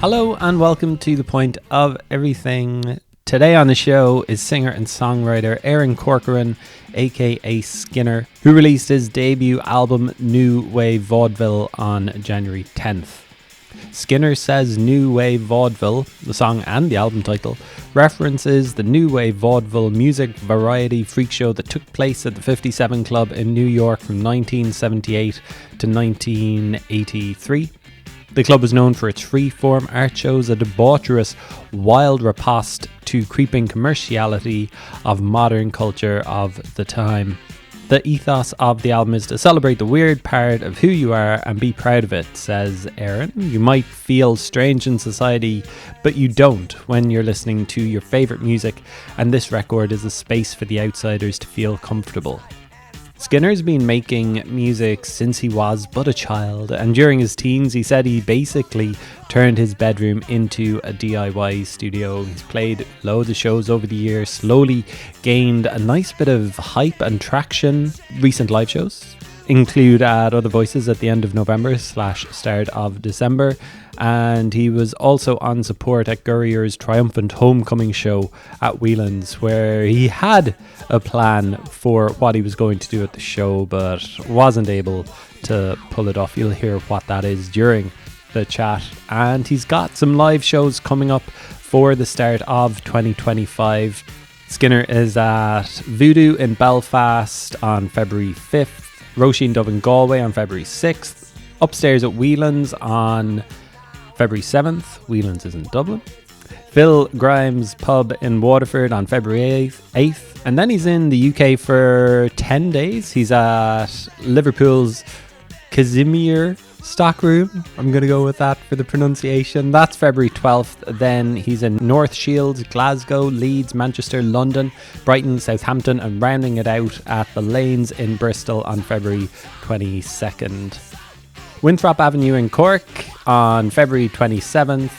Hello and welcome to The Point of Everything. Today on the show is singer and songwriter Aaron Corcoran, aka Skinner, who released his debut album New Wave Vaudeville on January 10th. Skinner says New Wave Vaudeville, the song and the album title, references the New Wave Vaudeville music variety freak show that took place at the 57 Club in New York from 1978 to 1983. The club was known for its free-form art shows, a debaucherous, wild riposte to creeping commerciality of modern culture of the time. The ethos of the album is to celebrate the weird part of who you are and be proud of it, says Aaron. You might feel strange in society, but you don't when you're listening to your favourite music, and this record is a space for the outsiders to feel comfortable. Skinner's been making music since he was but a child, and during his teens he said he basically turned his bedroom into a DIY studio. He's played loads of shows over the years, slowly gained a nice bit of hype and traction. Recent live shows include at Other Voices at the end of November / start of December, and he was also on support at Gurrier's triumphant homecoming show at Whelan's, where he had a plan for what he was going to do at the show but wasn't able to pull it off. You'll hear what that is during the chat, and he's got some live shows coming up for the start of 2025. Skinner is at Voodoo in Belfast on February 5th, Roisin Dublin Galway on February 6th, Upstairs at Whelan's on February 7th, Whelan's is in Dublin, Phil Grimes Pub in Waterford on February 8th, and then he's in the UK for 10 days. He's at Liverpool's Casimir Stockroom. I'm going to go with that for the pronunciation. That's February 12th. Then he's in North Shields, Glasgow, Leeds, Manchester, London, Brighton, Southampton, and rounding it out at the Lanes in Bristol on February 22nd. Winthrop Avenue in Cork on February 27th,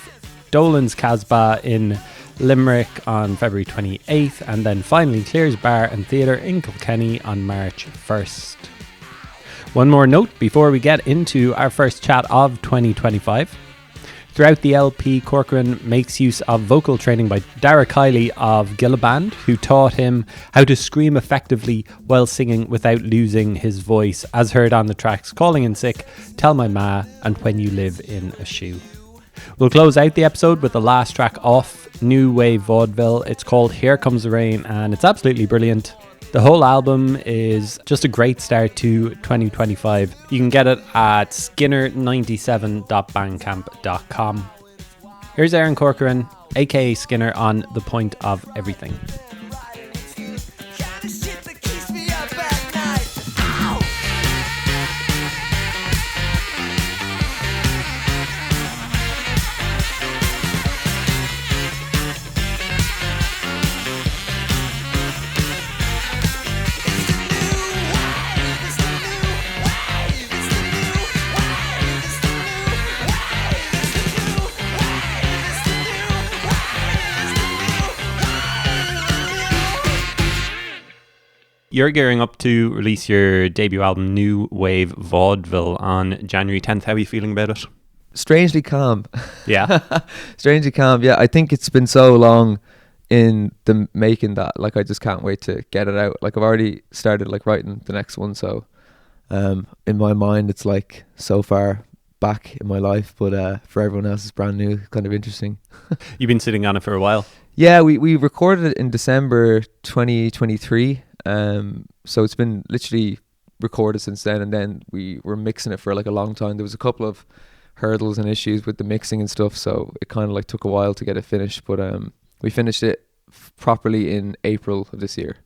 Dolan's Casbah in Limerick on February 28th, and then finally Clears Bar and Theatre in Kilkenny on March 1st. One more note before we get into our first chat of 2025. Throughout the LP, Corcoran makes use of vocal training by Dara Kiley of Gilliband, who taught him how to scream effectively while singing without losing his voice, as heard on the tracks Calling in Sick, Tell My Ma, and When You Live in a Shoe. We'll close out the episode with the last track off New Wave Vaudeville. It's called Here Comes the Rain, and it's absolutely brilliant. The whole album is just a great start to 2025. You can get it at skinner97.bandcamp.com. Here's Aaron Corcoran, aka Skinner, on The Point of Everything. You're gearing up to release your debut album, New Wave Vaudeville, on January 10th. How are you feeling about it? Strangely calm. Yeah. Strangely calm. Yeah, I think it's been so long in the making that, like, I just can't wait to get it out. Like, I've already started, like, writing the next one. So in my mind, it's, like, so far back in my life. But for everyone else, it's brand new. Kind of interesting. You've been sitting on it for a while. Yeah, we recorded it in December 2023. So it's been literally recorded since then, and then we were mixing it for like a long time. There was a couple of hurdles and issues with the mixing and stuff, so it kind of like took a while to get it finished, but we finished it properly in April of this year,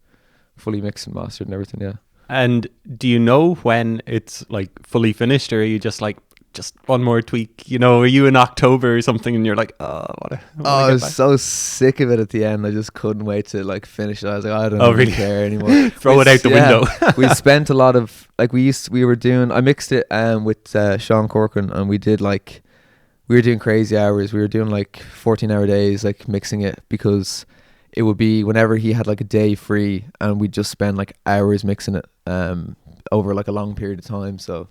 fully mixed and mastered and everything. Yeah. And do you know when it's like fully finished, or are you just like, just one more tweak, you know? Are you in October or something and you're like, I was so sick of it at the end, I just couldn't wait to like finish it. I was like, I don't really care anymore. Throw it out the window. We spent a lot of like I mixed it with Sean Corcoran, and we were doing crazy hours. We were doing like 14-hour days, like mixing it, because it would be whenever he had like a day free, and we'd just spend like hours mixing it over like a long period of time. So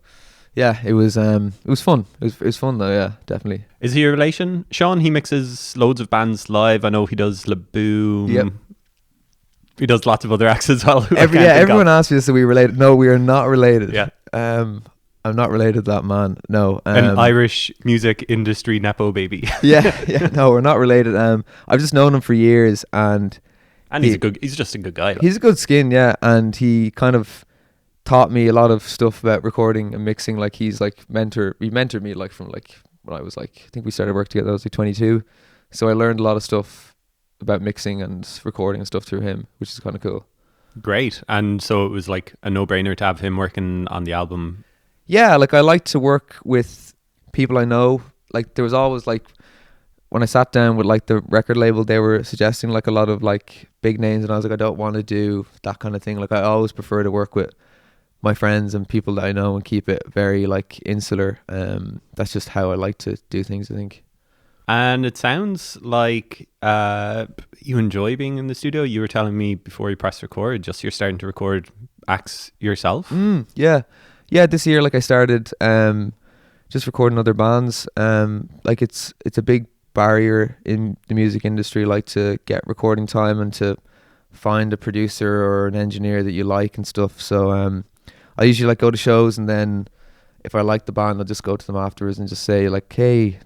Yeah, it was fun. It was fun though. Yeah, definitely. Is he a relation, Sean? He mixes loads of bands live. I know he does La Boom. Yep. He does lots of other acts as well. Everyone asks me this, are we related? No, we are not related. Yeah. I'm not related to that man. No. An Irish music industry nepo baby. yeah. No, we're not related. I've just known him for years, and he's just a good guy. He's a good skin, yeah, and he kind of taught me a lot of stuff about recording and mixing. Like he's like he mentored me like from like when I was like, I think we started work together, I was like 22. So I learned a lot of stuff about mixing and recording and stuff through him, which is kind of cool. Great. And so it was like a no-brainer to have him working on the album. Yeah, like I like to work with people I know. Like there was always like, when I sat down with like the record label, they were suggesting like a lot of like big names, and I was like, I don't want to do that kind of thing. Like I always prefer to work with my friends and people that I know and keep it very like insular. That's just how I like to do things, I think. And it sounds like you enjoy being in the studio. You were telling me before you press record, just you're starting to record acts yourself. Yeah, this year, like I started just recording other bands. Like it's a big barrier in the music industry, like to get recording time and to find a producer or an engineer that you like and stuff. So I usually like go to shows, and then if I like the band, I'll just go to them afterwards and just say like, hey,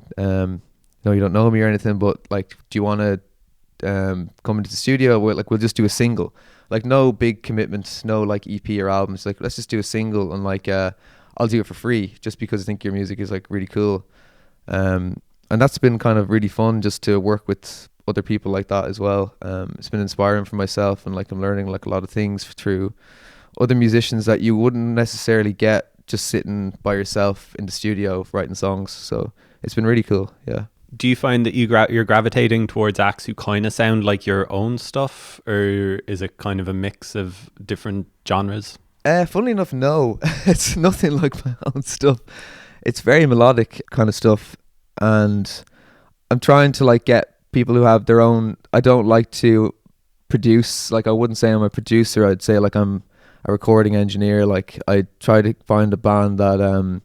no, you don't know me or anything, but like, do you want to come into the studio? We'll just do a single. Like no big commitments, no like EP or albums. Like let's just do a single, and like I'll do it for free just because I think your music is like really cool. And that's been kind of really fun, just to work with other people like that as well. It's been inspiring for myself, and like I'm learning like a lot of things through other musicians that you wouldn't necessarily get just sitting by yourself in the studio writing songs. So it's been really cool. Yeah. Do you find that you're gravitating towards acts who kind of sound like your own stuff, or is it kind of a mix of different genres? Funnily enough, no. It's nothing like my own stuff. It's very melodic kind of stuff, and I'm trying to like get people who have their own. I don't like to produce, like I wouldn't say I'm a producer. I'd say like I'm a recording engineer. Like I try to find a band that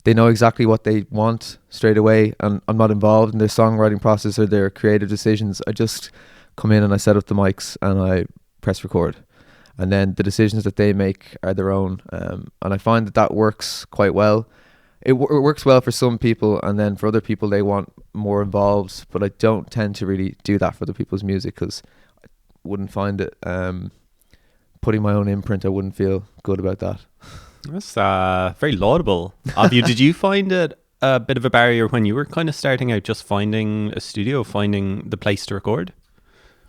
they know exactly what they want straight away, and I'm not involved in their songwriting process or their creative decisions. I just come in and I set up the mics and I press record, and then the decisions that they make are their own. And I find that works quite well. It works well for some people, and then for other people they want more involved, but I don't tend to really do that for other people's music because I wouldn't find it putting my own imprint. I wouldn't feel good about that. That's very laudable of you. Did you find it a bit of a barrier when you were kind of starting out, just finding a studio, finding the place to record?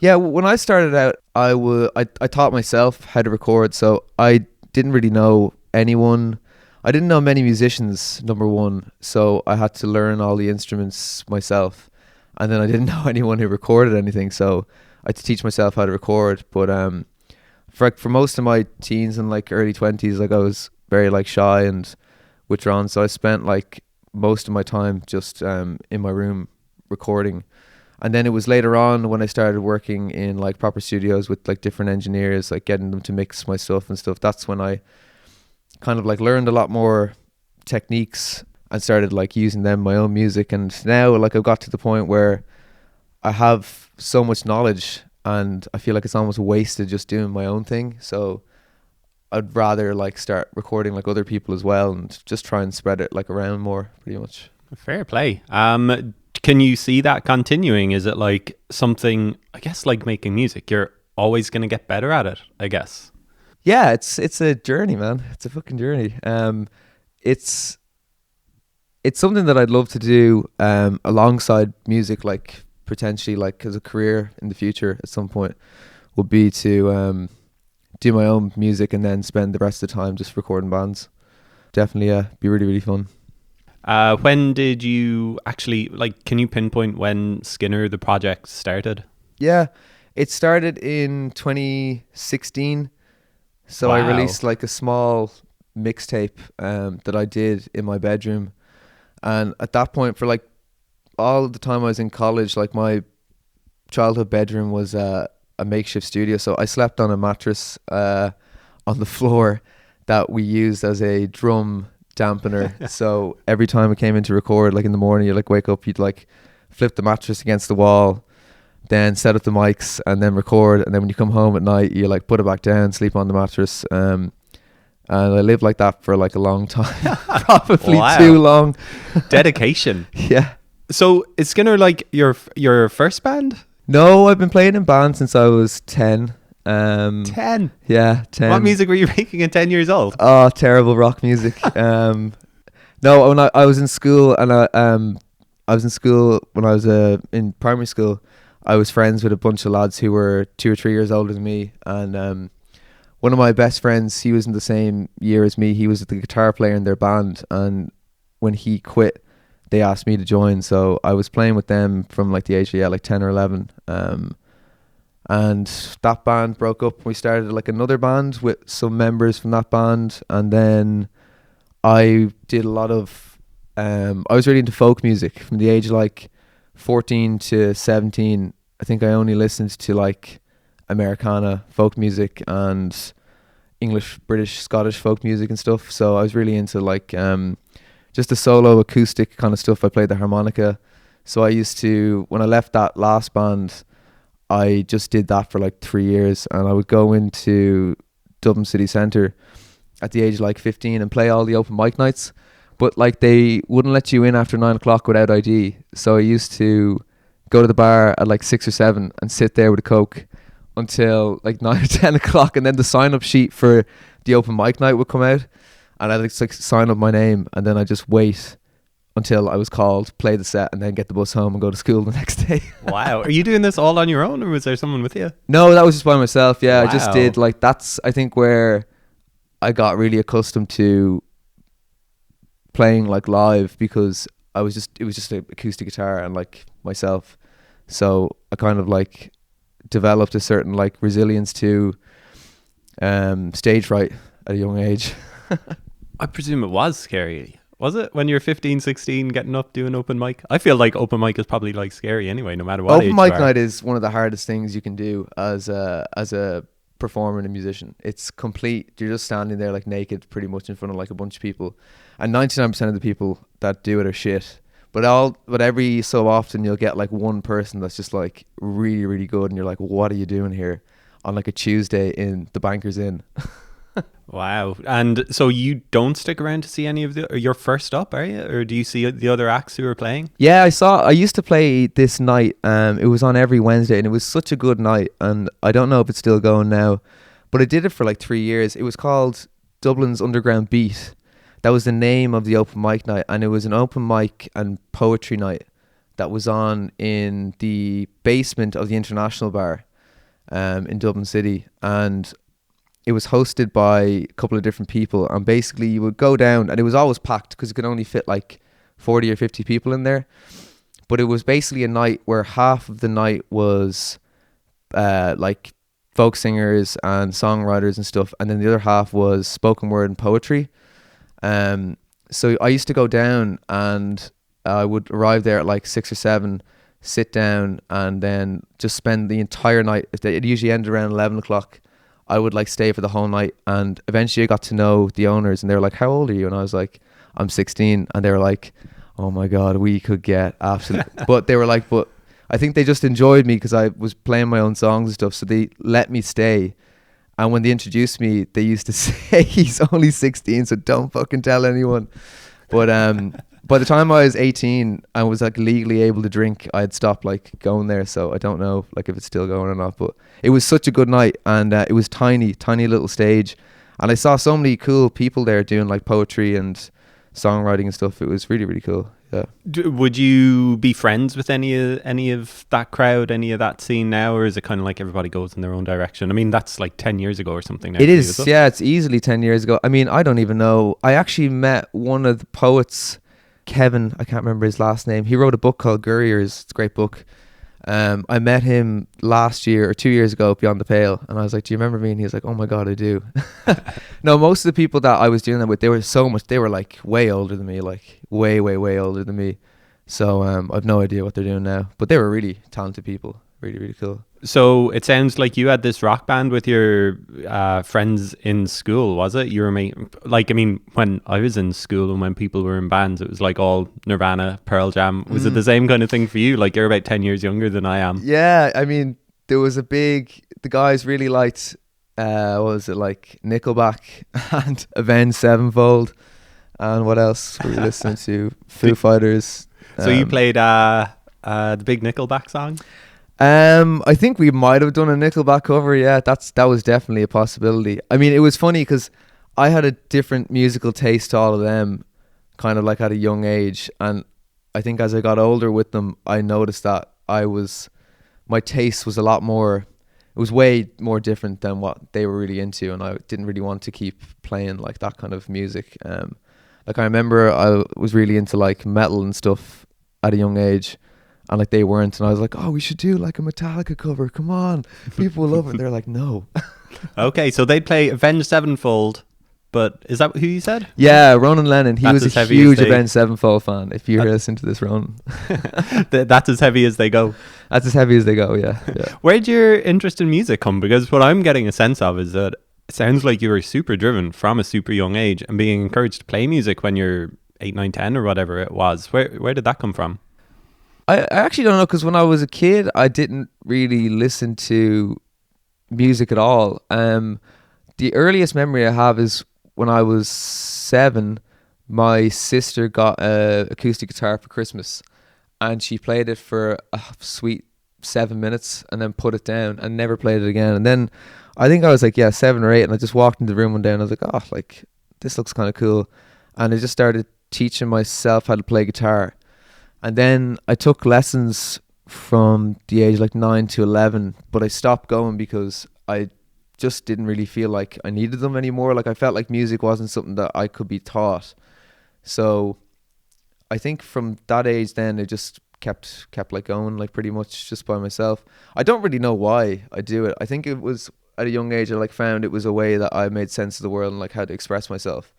Yeah, when I started out, I taught myself how to record, so I didn't really know anyone. I didn't know many musicians, number one, so I had to learn all the instruments myself. And then I didn't know anyone who recorded anything, so I had to teach myself how to record. But for most of my teens and like early 20s, like I was very like shy and withdrawn, so I spent like most of my time just in my room recording. And then it was later on when I started working in like proper studios with like different engineers, like getting them to mix my stuff and stuff. That's when I kind of like learned a lot more techniques and started like using them in my own music. And now like I've got to the point where I have so much knowledge and I feel like it's almost wasted just doing my own thing. So I'd rather like start recording like other people as well and just try and spread it like around more, pretty much. Fair play. Can you see that continuing? Is it like something, I guess, like making music, you're always going to get better at it, I guess? Yeah, it's a journey, man. It's a fucking journey. It's something that I'd love to do alongside music, like potentially like as a career in the future at some point, would be to do my own music and then spend the rest of the time just recording bands. Definitely, yeah, be really, really fun. When did you actually, like, can you pinpoint when Skinner, the project, started? Yeah, it started in 2016. So Wow. I released like a small mixtape that I did in my bedroom. And at that point, for like all the time I was in college, like my childhood bedroom was a makeshift studio. So I slept on a mattress on the floor that we used as a drum dampener. So every time I came in to record, like in the morning, you like wake up, you'd like flip the mattress against the wall, then set up the mics and then record. And then when you come home at night, you like put it back down, sleep on the mattress. And I lived like that for like a long time, probably too long. Dedication. Yeah. So is Skinner like your first band? No, I've been playing in bands since I was 10. 10? Yeah, 10. What music were you making at 10 years old? Oh, terrible rock music. No, when I was in school, and I was in school when I was in primary school, I was friends with a bunch of lads who were 2 or 3 years older than me, and one of my best friends, he was in the same year as me. He was the guitar player in their band, and when he quit, they asked me to join. So I was playing with them from like the age of like 10 or 11. And that band broke up. We started like another band with some members from that band, and then I did a lot of I was really into folk music from the age of like 14 to 17. I think I only listened to like Americana folk music and English, British, Scottish folk music and stuff. So I was really into like just the solo acoustic kind of stuff. I played the harmonica. So I used to, when I left that last band, I just did that for like 3 years, and I would go into Dublin city centre at the age of like 15 and play all the open mic nights, but like they wouldn't let you in after 9 o'clock without ID. So I used to go to the bar at like 6 or 7 and sit there with a Coke until like 9 or 10 o'clock, and then the sign up sheet for the open mic night would come out, and I'd like sign up my name, and then I just wait until I was called, play the set, and then get the bus home and go to school the next day. Wow. Are you doing this all on your own, or was there someone with you? No, that was just by myself. Yeah, wow. I just did like, that's I think where I got really accustomed to playing like live, because it was just an acoustic guitar and like myself. So I kind of like developed a certain like resilience to stage fright at a young age. I presume it was scary. Was it when you're 15, 16, getting up, doing open mic? I feel like open mic is probably like scary anyway, no matter what open age mic you are. night is one of the hardest things you can do as a performer and a musician. It's complete, you're just standing there like naked pretty much in front of like a bunch of people, and 99% of the people that do it are shit. But every so often you'll get like one person that's just like really, really good, and you're like, what are you doing here on like a Tuesday in the Bankers Inn? Wow. And so you don't stick around to see any of your first up, are you? Or do you see the other acts who are playing? Yeah, I used to play this night. It was on every Wednesday, and it was such a good night, and I don't know if it's still going now, but I did it for like 3 years. It was called Dublin's Underground Beat. That was the name of the open mic night, and it was an open mic and poetry night that was on in the basement of the International Bar in Dublin City, and it was hosted by a couple of different people, and basically you would go down, and it was always packed because it could only fit like 40 or 50 people in there. But it was basically a night where half of the night was like folk singers and songwriters and stuff, and then the other half was spoken word and poetry. So I used to go down, and I would arrive there at like 6 or 7, sit down, and then just spend the entire night. It usually ended around 11 o'clock. I would like stay for the whole night, and eventually I got to know the owners, and they were like, how old are you? And I was like, I'm 16. And they were like, oh my God, we could get absolute. But they were like, but I think they just enjoyed me because I was playing my own songs and stuff. So they let me stay. And when they introduced me, they used to say, he's only 16, so don't fucking tell anyone. But by the time I was 18, I was like legally able to drink. I had stopped like going there, so I don't know like if it's still going or not. But it was such a good night, and it was tiny little stage, and I saw so many cool people there doing like poetry and songwriting and stuff. It was really, really cool. Yeah. Would you be friends with any of that crowd, any of that scene now, or is it kind of like everybody goes in their own direction? I mean, that's like 10 years ago or something now. It is, yeah, it's easily 10 years ago. I mean, I don't even know. I actually met one of the poets, Kevin, I can't remember his last name. He wrote a book called Gurriers. It's a great book. I met him last year or 2 years ago at Beyond the Pale, and I was like, do you remember me? And he was like, oh my God, I do. No, most of the people that I was doing that with, they were like way older than me, like way older than me. So I've no idea what they're doing now, but they were really talented people. really, really cool. So it sounds like you had this rock band with your friends in school, was it? You were like, I mean, when I was in school and when people were in bands, it was like all Nirvana, Pearl Jam. Was it the same kind of thing for you? Like, you're about 10 years younger than I am. Yeah, I mean, there was the guys really liked, what was it, like Nickelback and Avenged Sevenfold, and what else were you listening to? Foo Fighters. So you played the big Nickelback song? I think we might have done a Nickelback cover. Yeah, that was definitely a possibility. I mean, it was funny because I had a different musical taste to all of them, kind of like at a young age, and I think as I got older with them, I noticed that my taste was a lot more. It was way more different than what they were really into, and I didn't really want to keep playing like that kind of music. Like I remember I was really into like metal and stuff at a young age. And like they weren't, and I was like, "Oh, we should do like a Metallica cover. Come on, people will love it." They're like, "No." Okay, so they'd play Avenged Sevenfold, but is that who you said? Yeah, Ronan Lennon. He was a huge Avenged Sevenfold fan. If you're listening to this, Ronan, that's as heavy as they go. That's as heavy as they go. Yeah. Where'd your interest in music come? Because what I'm getting a sense of is that it sounds like you were super driven from a super young age and being encouraged to play music when you're 8, 9, 10 or whatever it was. Where did that come from? I actually don't know, because when I was a kid, I didn't really listen to music at all. The earliest memory I have is when I was 7, my sister got an acoustic guitar for Christmas, and she played it for a sweet 7 minutes and then put it down and never played it again. And then I think I was like, 7 or 8, and I just walked into the room one day and I was like, oh, like this looks kind of cool. And I just started teaching myself how to play guitar. And then I took lessons from the age like 9 to 11, but I stopped going because I just didn't really feel like I needed them anymore. Like I felt like music wasn't something that I could be taught. So I think from that age then, it just kept like going like pretty much just by myself. I don't really know why I do it. I think it was at a young age I like found it was a way that I made sense of the world and like how to express myself.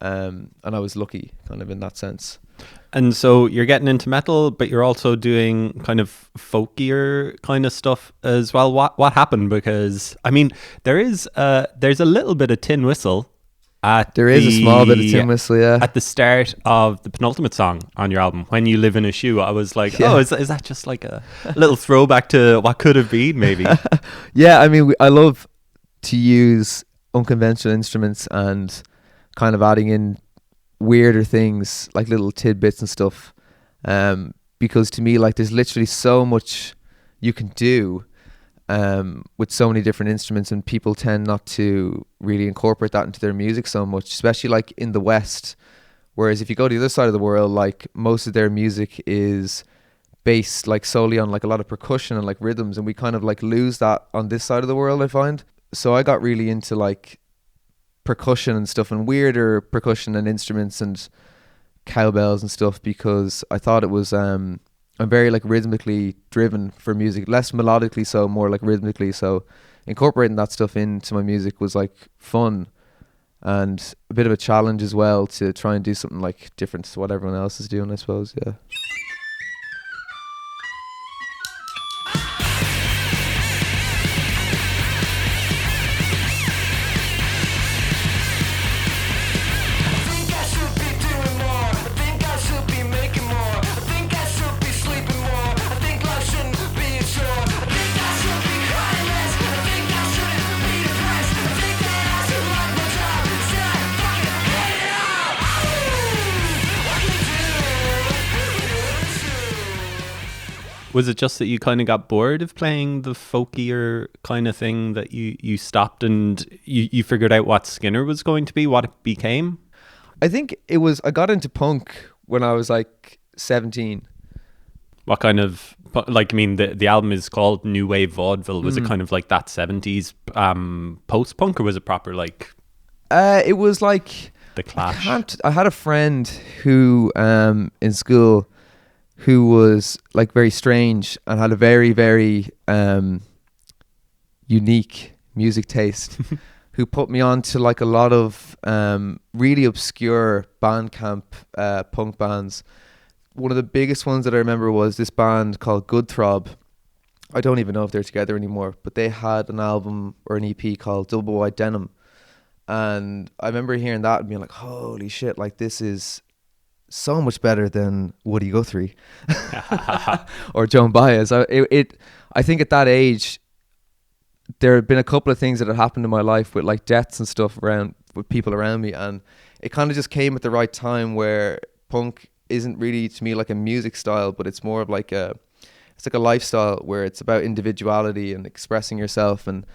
And I was lucky kind of in that sense. And so you're getting into metal, but you're also doing kind of folkier kind of stuff as well. What happened? Because I mean, there's a little bit of Tin Whistle there is a small bit of Tin Whistle, yeah, at the start of the penultimate song on your album, When You Live in a Shoe. I was like, oh, is that just like a little throwback to what could have been, maybe? Yeah, I mean, I love to use unconventional instruments and kind of adding in weirder things like little tidbits and stuff, because to me, like, there's literally so much you can do with so many different instruments, and people tend not to really incorporate that into their music so much, especially like in the West. Whereas if you go to the other side of the world, like most of their music is based like solely on like a lot of percussion and like rhythms, and we kind of like lose that on this side of the world, I find. So I got really into like percussion and stuff, and weirder percussion and instruments and cowbells and stuff, because I thought it was I'm very like rhythmically driven for music, less melodically so, more like rhythmically. So incorporating that stuff into my music was like fun and a bit of a challenge as well, to try and do something like different to what everyone else is doing, I suppose. Yeah. Was it just that you kind of got bored of playing the folkier kind of thing that you stopped, and you figured out what Skinner was going to be, what it became? I think it was, I got into punk when I was like 17. What kind of, like, I mean, the album is called New Wave Vaudeville. Was it kind of like that 70s post-punk, or was it proper like... It was like... The Clash. I had a friend who, in school, who was like very strange and had a very, very unique music taste, who put me on to like a lot of really obscure Bandcamp punk bands. One of the biggest ones that I remember was this band called Good Throb, I don't even know if they're together anymore, but they had an album or an EP called Double White Denim. And I remember hearing that and being like, holy shit, like this is so much better than Woody Guthrie or Joan Baez. I think at that age, there had been a couple of things that had happened in my life with like deaths and stuff around with people around me. And it kind of just came at the right time where punk isn't really to me like a music style, but it's more of like it's like a lifestyle where it's about individuality and expressing yourself. And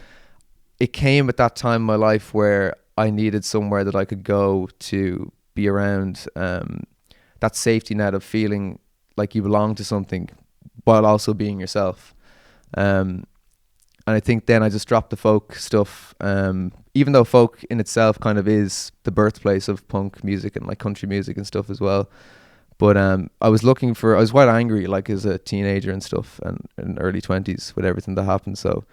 it came at that time in my life where I needed somewhere that I could go to be around that safety net of feeling like you belong to something while also being yourself. And I think then I just dropped the folk stuff, even though folk in itself kind of is the birthplace of punk music and like country music and stuff as well. But I was quite angry like as a teenager and stuff, and in early 20s with everything that happened. So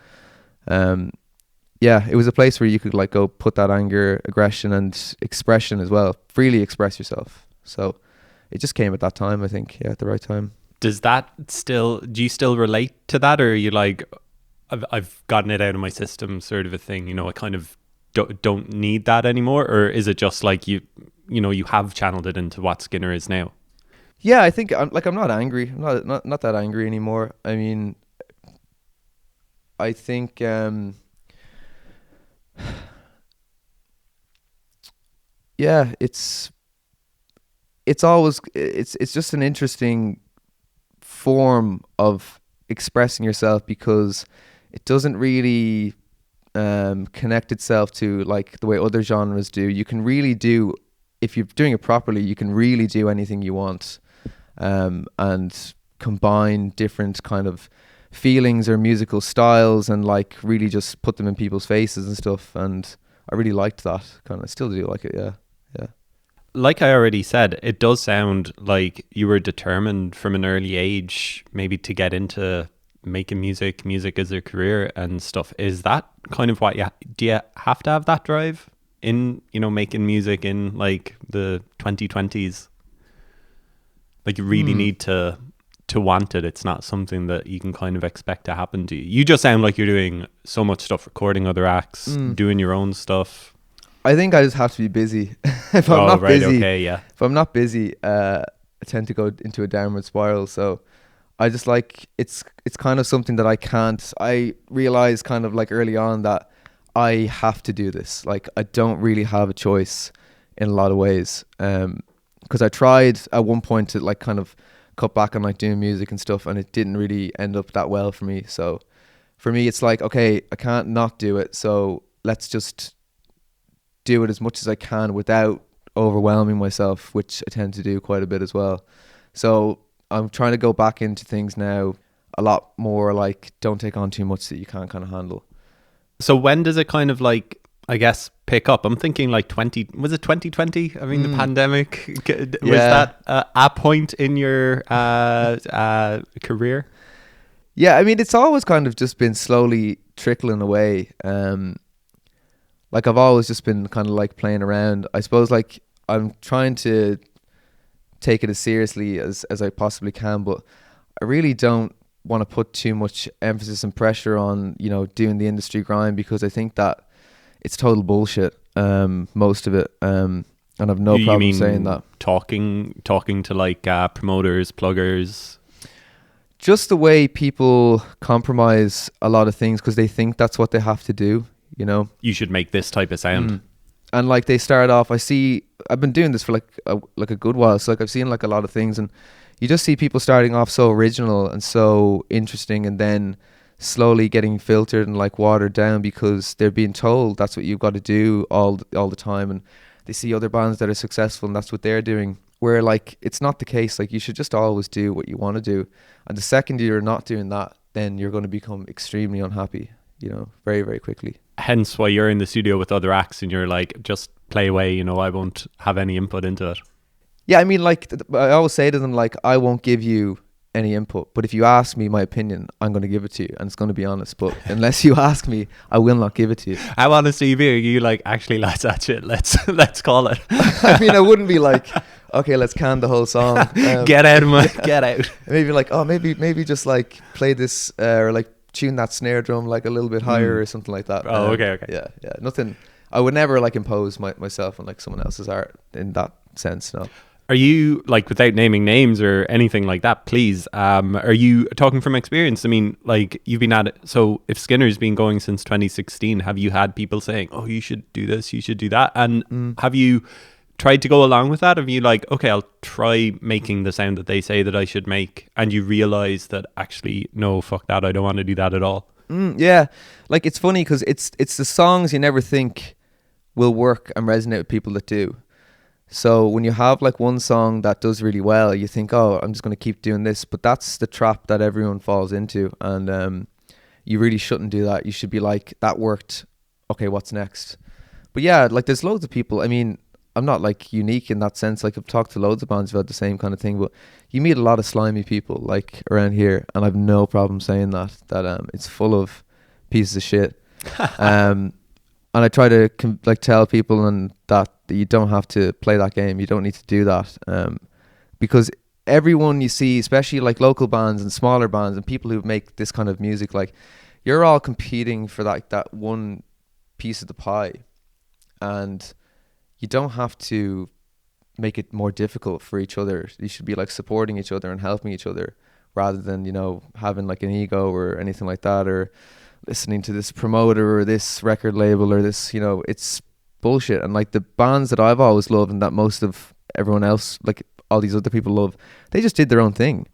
yeah, it was a place where you could like go put that anger, aggression and expression as well, freely express yourself. So it just came at that time, I think, at the right time. Do you still relate to that, or are you like, I've gotten it out of my system sort of a thing, I kind of don't need that anymore? Or is it just like you have channeled it into what Skinner is now? Yeah, I think I'm not angry. I'm not that angry anymore. I mean, I think yeah, it's just an interesting form of expressing yourself because it doesn't really connect itself to like the way other genres do. You can really do, if you're doing it properly, you can really do anything you want, and combine different kind of feelings or musical styles and like really just put them in people's faces and stuff. And I really liked that kind of. I still do like it. Yeah. Like I already said, it does sound like you were determined from an early age maybe to get into making music as a career and stuff. Is that kind of what do you have to have that drive in, making music in like the 2020s? Like you really need to want it. It's not something that you can kind of expect to happen to you. You just sound like you're doing so much stuff, recording other acts, doing your own stuff. I think I just have to be busy. If I'm not busy, I tend to go into a downward spiral. So I just like, it's kind of something that I realized kind of like early on that I have to do this. Like I don't really have a choice in a lot of ways. Because I tried at one point to like kind of cut back on like doing music and stuff, and it didn't really end up that well for me. So for me, it's like, okay, I can't not do it. So let's just do it as much as I can without overwhelming myself, which I tend to do quite a bit as well. So I'm trying to go back into things now a lot more like don't take on too much that you can't kind of handle. So when does it kind of like, I guess, pick up? I'm thinking like 2020? I mean, the pandemic, was that a point in your career? Yeah, I mean, it's always kind of just been slowly trickling away. Like I've always just been kind of like playing around. I suppose like I'm trying to take it as seriously as I possibly can, but I really don't want to put too much emphasis and pressure on, doing the industry grind, because I think that it's total bullshit, most of it. And I've no problem saying that. Talking to like promoters, pluggers. Just the way people compromise a lot of things because they think that's what they have to do, You should make this type of sound. And like they start off, I've been doing this for like a good while. So like I've seen like a lot of things, and you just see people starting off so original and so interesting, and then slowly getting filtered and like watered down because they're being told that's what you've got to do all the time, and they see other bands that are successful and that's what they're doing, where like it's not the case. Like you should just always do what you want to do, and the second you're not doing that, then you're going to become extremely unhappy, very, very quickly. Hence why you're in the studio with other acts and you're like, just play away, I won't have any input into it. Yeah, I mean, like I always say to them, like, I won't give you any input, but if you ask me my opinion, I'm going to give it to you, and it's going to be honest. But unless you ask me, I will not give it to you. How honest are you being? Are you like, actually, lads, that's it, let's call it? I mean, I wouldn't be like, okay, let's can the whole song. Get out. Maybe like, oh, maybe just like play this or like tune that snare drum like a little bit higher or something like that. Oh, okay. Yeah. Nothing. I would never like impose myself on like someone else's art in that sense. No. Are you, like, without naming names or anything like that, please, are you talking from experience? I mean, like, you've been at it. So if Skinner's been going since 2016, have you had people saying, oh, you should do this, you should do that? And have you tried to go along with that? Have you like, okay, I'll try making the sound that they say that I should make, and you realize that actually, no, fuck that, I don't want to do that at all? Yeah. Like, it's funny because it's the songs you never think will work and resonate with people that do. So when you have like one song that does really well, you think, oh, I'm just going to keep doing this. But that's the trap that everyone falls into. And you really shouldn't do that. You should be like, that worked. Okay, what's next? But yeah, like there's loads of people. I mean, I'm not like unique in that sense. Like I've talked to loads of bands about the same kind of thing. But you meet a lot of slimy people like around here. And I've no problem saying that it's full of pieces of shit. And I try to like tell people and that you don't have to play that game. You don't need to do that. Because everyone you see, especially like local bands and smaller bands and people who make this kind of music, like you're all competing for that one piece of the pie. And you don't have to make it more difficult for each other. You should be like supporting each other and helping each other rather than, you know, having like an ego or anything like that, or listening to this promoter or this record label or this, you know, it's bullshit. And like the bands that I've always loved and that most of everyone else, like all these other people love, they just did their own thing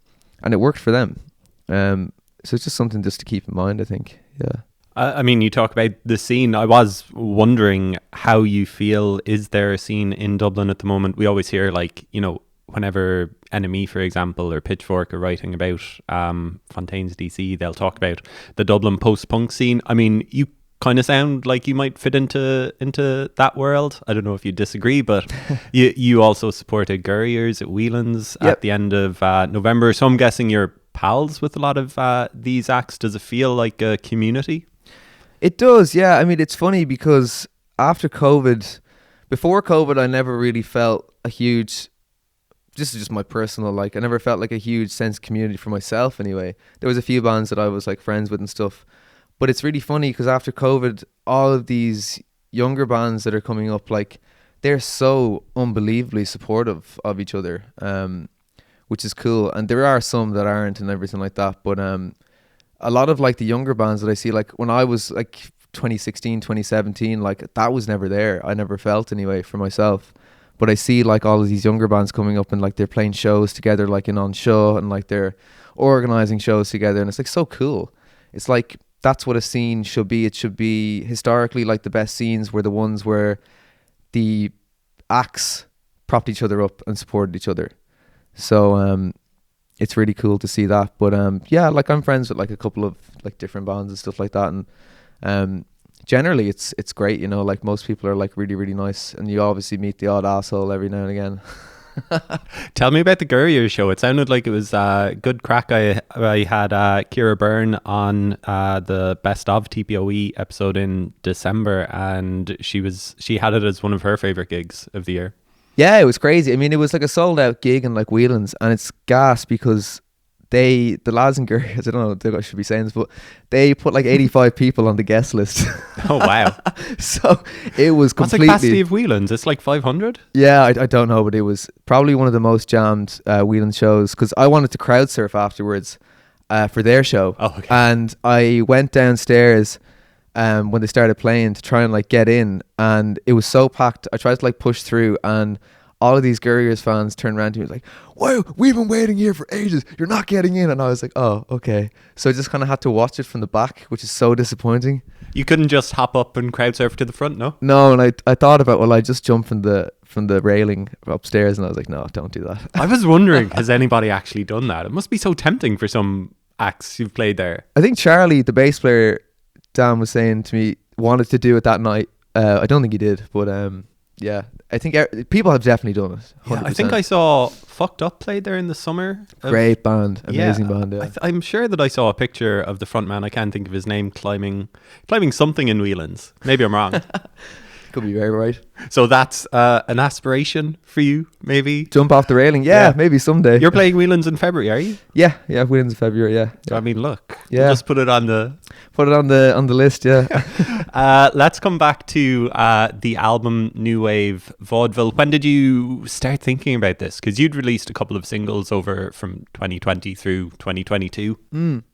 and it worked for them. So it's just something just to keep in mind, I think. Yeah. I mean, you talk about the scene. I was wondering how you feel. Is there a scene in Dublin at the moment? We always hear, like, you know, whenever Enemy, for example, or Pitchfork are writing about Fontaine's DC, they'll talk about the Dublin post-punk scene. I mean, you kind of sound like you might fit into that world. I don't know if you disagree, but you also supported Gurriers at Whelan's at the end of November. So I'm guessing you're pals with a lot of these acts. Does it feel like a community? It does, yeah. I mean, it's funny because after COVID, before COVID, I never really felt a huge, this is just my personal, like, I never felt like a huge sense of community for myself anyway. There was a few bands that I was like friends with and stuff. But it's really funny because after COVID, all of these younger bands that are coming up, like, they're so unbelievably supportive of each other, which is cool. And there are some that aren't and everything like that. But a lot of like the younger bands that I see, like when I was like 2016, 2017, like that was never there. I never felt anyway for myself. But I see like all of these younger bands coming up and like they're playing shows together, like in On Show, and like they're organizing shows together. And it's like so cool. It's like, that's what a scene should be. It should be historically like the best scenes were the ones where the acts propped each other up and supported each other. So it's really cool to see that. But yeah, like I'm friends with like a couple of like different bands and stuff like that. And generally it's great, you know, like most people are like really, really nice. And you obviously meet the odd asshole every now and again. Tell me about the Gurrier show. It sounded like it was good crack. I had Ciara Byrne on the Best of TPOE episode in December, and she had it as one of her favorite gigs of the year. Yeah, it was crazy. I mean, it was like a sold out gig in like Whelan's, and it's gas because the lads in Gurrier, I don't know, I should be saying this, but they put like 85 people on the guest list. Oh, wow. So it was completely... What's the capacity of Whelan's? It's like 500? Yeah, I don't know, but it was probably one of the most jammed Whelan's shows because I wanted to crowd surf afterwards for their show. Oh, okay. And I went downstairs when they started playing to try and like get in, and it was so packed. I tried to like push through, and all of these Gurriers fans turned around to me and was like, "Wow, we've been waiting here for ages. You're not getting in." And I was like, "Oh, okay." So I just kind of had to watch it from the back, which is so disappointing. You couldn't just hop up and crowd surf to the front, no? No, and I thought about, well, I just jumped from the railing upstairs, and I was like, no, don't do that. I was wondering, has anybody actually done that? It must be so tempting for some acts you've played there. I think Charlie, the bass player, Dan was saying to me, wanted to do it that night. I don't think he did, but yeah, I think people have definitely done it. 100%. Yeah, I think I saw Fucked Up played there in the summer. Great band, amazing band. Yeah. I'm sure that I saw a picture of the front man. I can't think of his name, climbing something in Whelan's. Maybe I'm wrong. Could be very right. So that's an aspiration for you, maybe? Jump off the railing. Yeah, maybe someday. You're playing Whelan's in February, are you? Yeah, Whelan's in February, yeah. So, I mean, look. Yeah. We'll just put it on the... Put it on the list, yeah. Let's come back to the album New Wave Vaudeville. When did you start thinking about this? Because you'd released a couple of singles over from 2020 through 2022.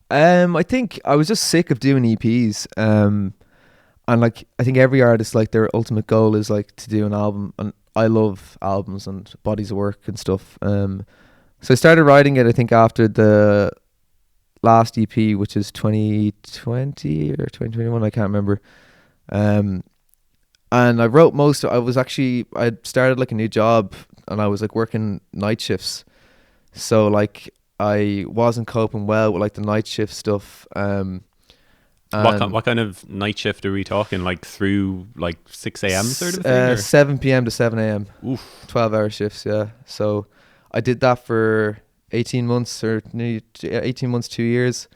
I think I was just sick of doing EPs. And like, I think every artist, like, their ultimate goal is like to do an album, and I love albums and bodies of work and stuff. So I started writing it, I think, after the last EP, which is 2020 or 2021, I can't remember. And I wrote I started like a new job, and I was like working night shifts. So like I wasn't coping well with like the night shift stuff. What kind of night shift are we talking? Like through like 6 a.m. sort of thing? 7 p.m. to 7 a.m. Oof. 12-hour shifts, yeah. So I did that for 18 months or 18 months, 2 years.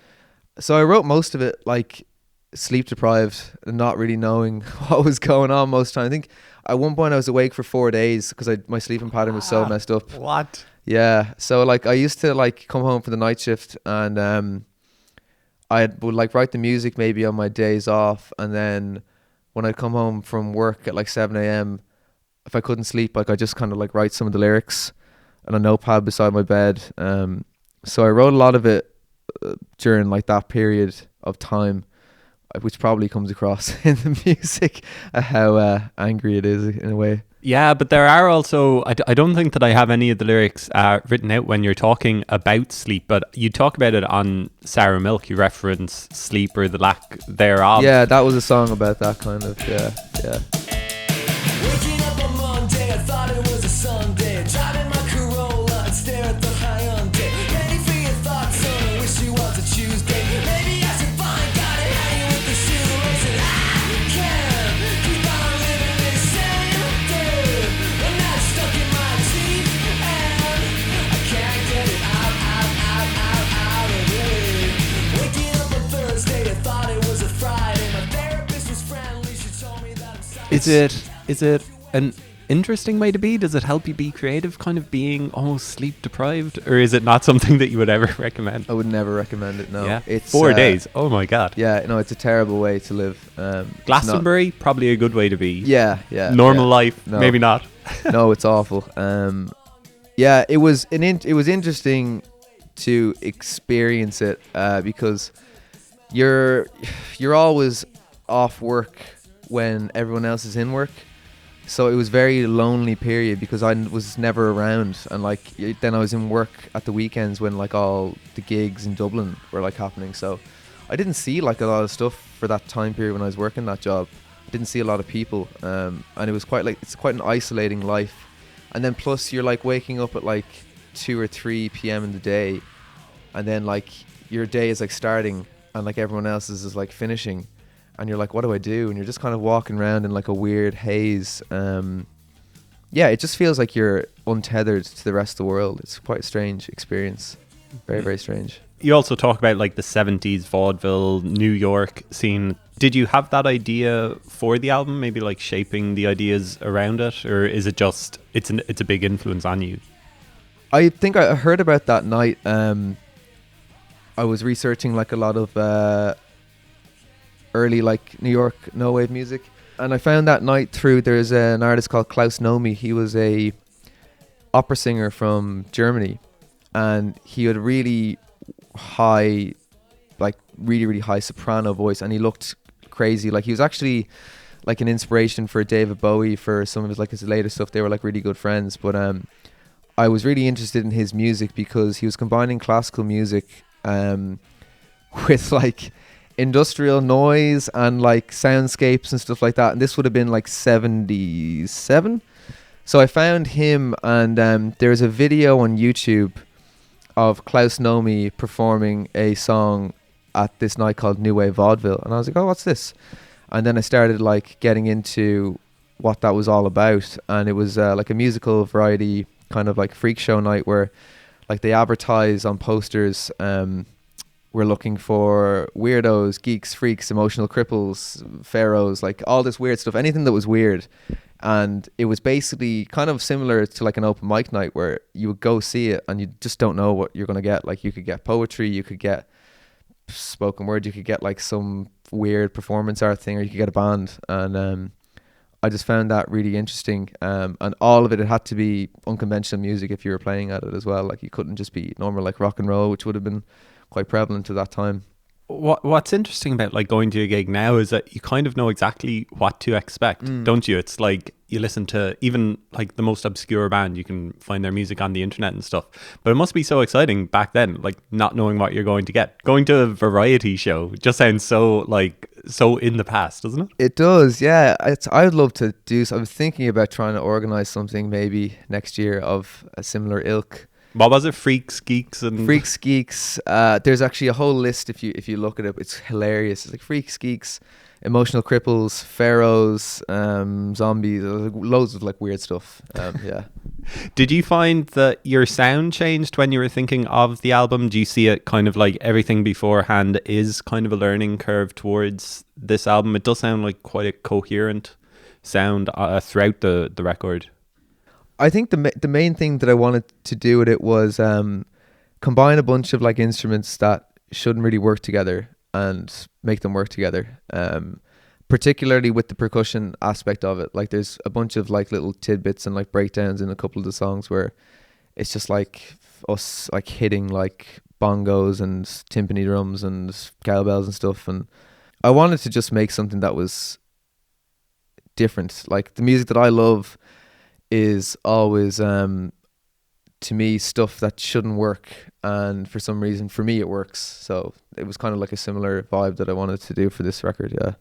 So I wrote most of it like sleep deprived and not really knowing what was going on most of the time. I think at one point I was awake for 4 days because my sleeping pattern was so messed up. What? Yeah. So like I used to like come home from the night shift, and I would like write the music maybe on my days off, and then when I'd come home from work at like 7 a.m, if I couldn't sleep, like I just kind of like write some of the lyrics on a notepad beside my bed. So I wrote a lot of it during like that period of time, which probably comes across in the music, how angry it is in a way. Yeah, but there are also, I don't think that I have any of the lyrics written out when you're talking about sleep, but you talk about it on Sour Milk. You reference sleep or the lack thereof. Yeah, that was a song about that kind of, yeah. Waking up on Monday, I thought it was a Sunday. Driving my Corolla and stare at the Hyundai. Ready for your thoughts on it, wish it was a Tuesday. Maybe I should find God and hang with the shoelace, and I can keep on living this same day. I'm not stuck in my teeth, and I can't get it out of the way. Waking up on Thursday, I thought it was a Friday. My therapist was friendly, she told me that I'm sorry. Is it an interesting way to be? Does it help you be creative, kind of being almost sleep deprived, or is it not something that you would ever recommend? I would never recommend it, no. Yeah, It's 4 days. Oh my god. Yeah, no, it's a terrible way to live. Glastonbury, probably a good way to be. Yeah. Normal life, No. maybe not. No, it's awful. Yeah, it was interesting to experience it because you're always off work when everyone else is in work. So it was very lonely period because I was never around, and like then I was in work at the weekends when like all the gigs in Dublin were like happening. So I didn't see like a lot of stuff for that time period when I was working that job. I didn't see a lot of people, and it was it's quite an isolating life. And then plus you're like waking up at like 2 or 3 p.m. in the day, and then like your day is like starting and like everyone else's is like finishing. And you're like, what do I do? And you're just kind of walking around in like a weird haze. Yeah, it just feels like you're untethered to the rest of the world. It's quite a strange experience. Very, very strange. You also talk about like the 70s vaudeville, New York scene. Did you have that idea for the album? Maybe like shaping the ideas around it? Or is it just, it's a big influence on you? I think I heard about that night. I was researching like a lot of early like New York no wave music, and I found that night through there's an artist called Klaus Nomi. He was a opera singer from Germany, and he had really high, like really high soprano voice, and he looked crazy. Like he was actually like an inspiration for David Bowie for some of his later stuff. They were like really good friends, but I was really interested in his music because he was combining classical music with like industrial noise and like soundscapes and stuff like that, and this would have been like 77. So I found him, and there's a video on YouTube of Klaus Nomi performing a song at this night called New Wave Vaudeville, and I was like, oh, what's this? And then I started like getting into what that was all about, and it was like a musical variety kind of like freak show night where like they advertise on posters we're looking for weirdos, geeks, freaks, emotional cripples, pharaohs, like all this weird stuff, anything that was weird. And it was basically kind of similar to like an open mic night where you would go see it and you just don't know what you're going to get. Like you could get poetry, you could get spoken word, you could get like some weird performance art thing, or you could get a band. And I just found that really interesting. And all of it had to be unconventional music if you were playing at it as well. Like you couldn't just be normal like rock and roll, which would have been quite prevalent at that time. What's interesting about like going to a gig now is that you kind of know exactly what to expect, don't you? It's like you listen to even like the most obscure band, you can find their music on the internet and stuff. But it must be so exciting back then, like not knowing what you're going to get. Going to a variety show just sounds so in the past, doesn't it? It does, yeah. I would love to do. So I was thinking about trying to organize something maybe next year of a similar ilk. What was it? Freaks, geeks, and Freaks, geeks. There's actually a whole list if you look at it. It's hilarious. It's like freaks, geeks, emotional cripples, pharaohs, zombies, loads of like weird stuff. Yeah. Did you find that your sound changed when you were thinking of the album? Do you see it kind of like everything beforehand is kind of a learning curve towards this album? It does sound like quite a coherent sound throughout the record. I think the main thing that I wanted to do with it was combine a bunch of like instruments that shouldn't really work together and make them work together. Particularly with the percussion aspect of it. Like there's a bunch of like little tidbits and like breakdowns in a couple of the songs where it's just like us like hitting like bongos and timpani drums and cowbells and stuff. And I wanted to just make something that was different. Like the music that I love is always to me stuff that shouldn't work, and for some reason for me it works. So it was kind of like a similar vibe that I wanted to do for this record. Yeah.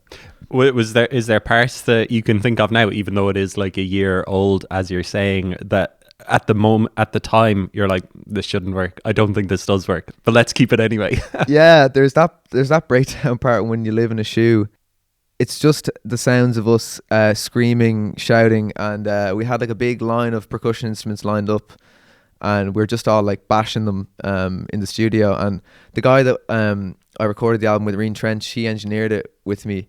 Is there parts that you can think of now, even though it is like a year old, as you're saying, that at the time you're like, this shouldn't work, I don't think this does work, but let's keep it anyway? Yeah, there's that breakdown part when you live in a shoe. It's just the sounds of us screaming, shouting, and we had like a big line of percussion instruments lined up, and we're just all like bashing them in the studio. And the guy that I recorded the album with, Reen Trench, he engineered it with me.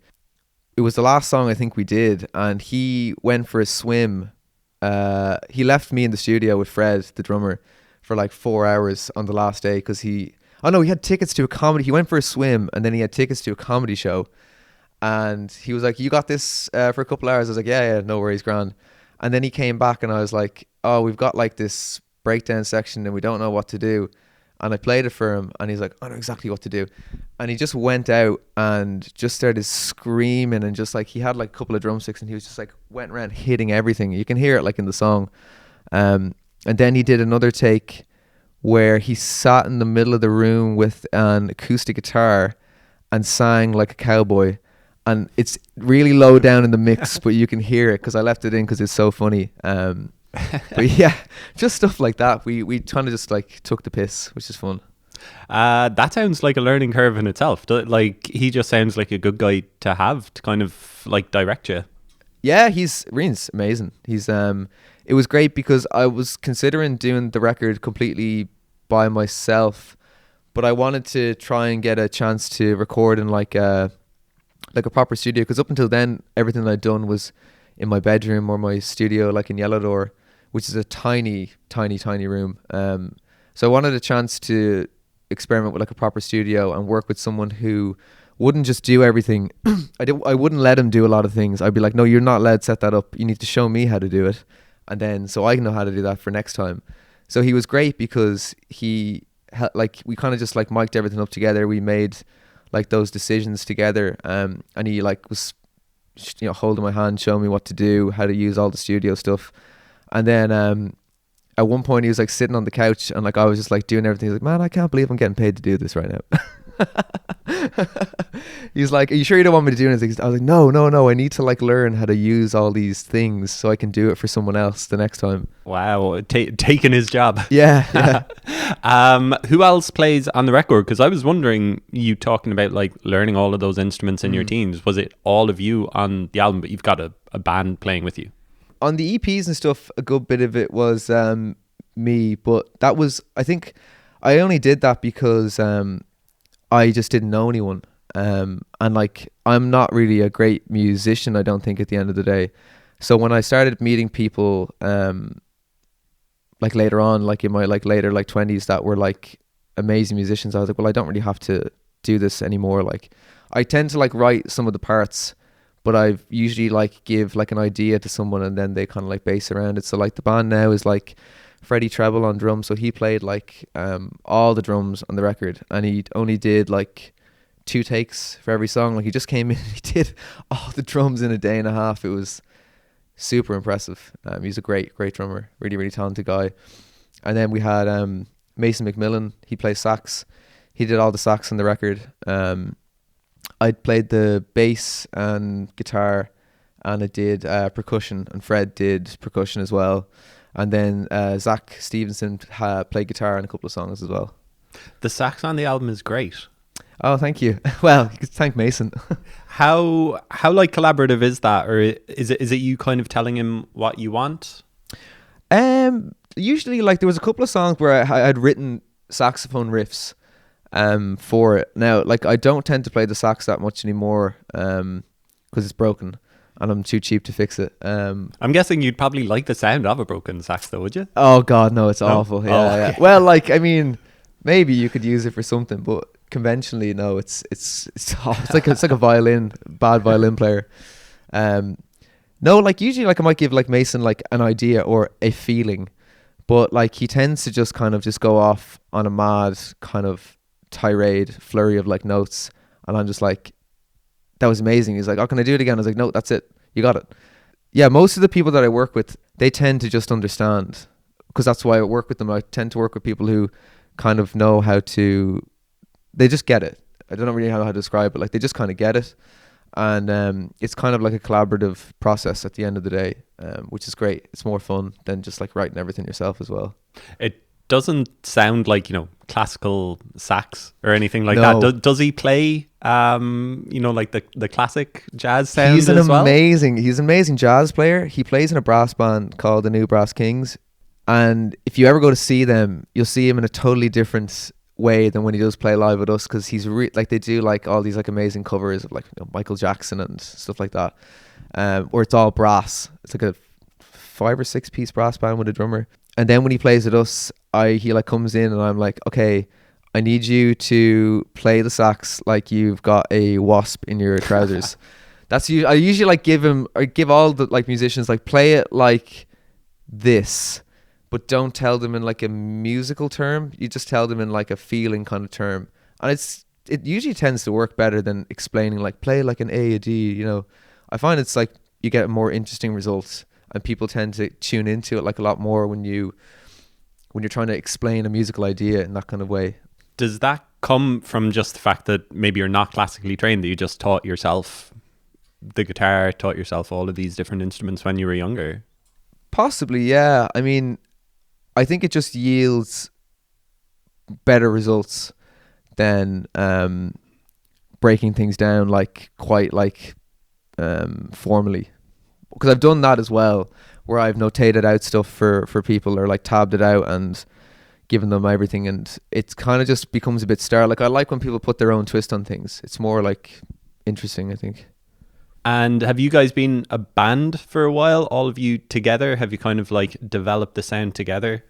It was the last song I think we did, and he went for a swim. He left me in the studio with Fred, the drummer, for like 4 hours on the last day because he had tickets to a comedy. He went for a swim, and then he had tickets to a comedy show. And he was like, you got this for a couple hours? I was like, yeah, no worries, grand. And then he came back and I was like, oh, we've got like this breakdown section and we don't know what to do. And I played it for him and he's like, I know exactly what to do. And he just went out and just started screaming, and just like, he had like a couple of drumsticks and he was just like went around hitting everything. You can hear it like in the song. And then he did another take where he sat in the middle of the room with an acoustic guitar and sang like a cowboy. And it's really low down in the mix, but you can hear it because I left it in because it's so funny. But yeah, just stuff like that. We kind of just like took the piss, which is fun. That sounds like a learning curve in itself. Like, he just sounds like a good guy to have to kind of like direct you. Yeah, Reen's amazing. It was great because I was considering doing the record completely by myself, but I wanted to try and get a chance to record in like a proper studio, because up until then everything I'd done was in my bedroom or my studio, like in Yellowdoor, which is a tiny room. So I wanted a chance to experiment with like a proper studio and work with someone who wouldn't just do everything. I wouldn't let him do a lot of things. I'd be like, no, you're not allowed to set that up. You need to show me how to do it, and then so I know how to do that for next time. So he was great because we kind of just like mic'd everything up together. We made like those decisions together, and he like was, you know, holding my hand, showing me what to do, how to use all the studio stuff. And then at one point he was like sitting on the couch, and like I was just like doing everything. He's like, man, I can't believe I'm getting paid to do this right now. He's like, are you sure you don't want me to do anything? I was like, no, I need to like learn how to use all these things so I can do it for someone else the next time. Wow, taking his job. Yeah. Who else plays on the record? Because I was wondering, you talking about like learning all of those instruments in your teens, was it all of you on the album, but you've got a band playing with you? On the EPs and stuff, a good bit of it was me, but that was, I think I only did that because I just didn't know anyone. And like, I'm not really a great musician, I don't think, at the end of the day. So when I started meeting people, like later on, like in my like later like 20s, that were like amazing musicians, I was like, well, I don't really have to do this anymore. Like, I tend to like write some of the parts, but I've usually like give like an idea to someone and then they kind of like base around it. So like the band now is like Freddie Treble on drums. So he played like all the drums on the record, and he only did like 2 takes for every song. Like, he just came in and he did all the drums in a day and a half. It was super impressive. He's a great drummer, really, really talented guy. And then we had Mason McMillan. He plays sax. He did all the sax on the record. I played the bass and guitar, and I did percussion, and Fred did percussion as well. And then Zach Stevenson played guitar in a couple of songs as well. The sax on the album is great. Oh, thank you. Well, you could thank Mason. How like collaborative is that, or is it you kind of telling him what you want? Usually, like, there was a couple of songs where I had written saxophone riffs for it. Now, like, I don't tend to play the sax that much anymore because it's broken and I'm too cheap to fix it. I'm guessing you'd probably like the sound of a broken sax though, would you? Oh God, no, it's awful. Yeah. Well, like, I mean, maybe you could use it for something, but conventionally, no, it's like a bad violin player. No, like, usually, like, I might give like Mason like an idea or a feeling, but like, he tends to just kind of just go off on a mad kind of tirade flurry of like notes, and I'm just like, that was amazing. He's like, oh, can I do it again? I was like, no, that's it, you got it. Yeah, most of the people that I work with, they tend to just understand, because that's why I work with them. I tend to work with people who kind of know how to, they just get it. I don't really know how to describe it. Like, they just kind of get it. And it's kind of like a collaborative process at the end of the day, which is great. It's more fun than just like writing everything yourself as well. It doesn't sound like, classical sax or anything like No. that. Does he play, like the classic jazz sound He's an as well? amazing jazz player. He plays in a brass band called the New Brass Kings. And if you ever go to see them, you'll see him in a totally different way than when he does play live with us, because he's like, they do like all these like amazing covers of like Michael Jackson and stuff like that, or it's all brass. It's like a 5 or 6 piece brass band with a drummer. And then when he plays with us, he like comes in and I'm like, okay, I need you to play the sax like you've got a wasp in your trousers. I usually like give all the like musicians, like, play it like this, but don't tell them in like a musical term. You just tell them in like a feeling kind of term. And it usually tends to work better than explaining like, play like an A, a D, I find it's like you get more interesting results, and people tend to tune into it like a lot more when you're trying to explain a musical idea in that kind of way. Does that come from just the fact that maybe you're not classically trained, that you just taught yourself the guitar, taught yourself all of these different instruments when you were younger? Possibly, yeah. I mean, I think it just yields better results than breaking things down like quite like formally, because I've done that as well, where I've notated out stuff for people, or like tabbed it out and given them everything, and it kind of just becomes a bit stale. Like, I like when people put their own twist on things. It's more like interesting, I think. And have you guys been a band for a while, all of you together? Have you kind of like developed the sound together?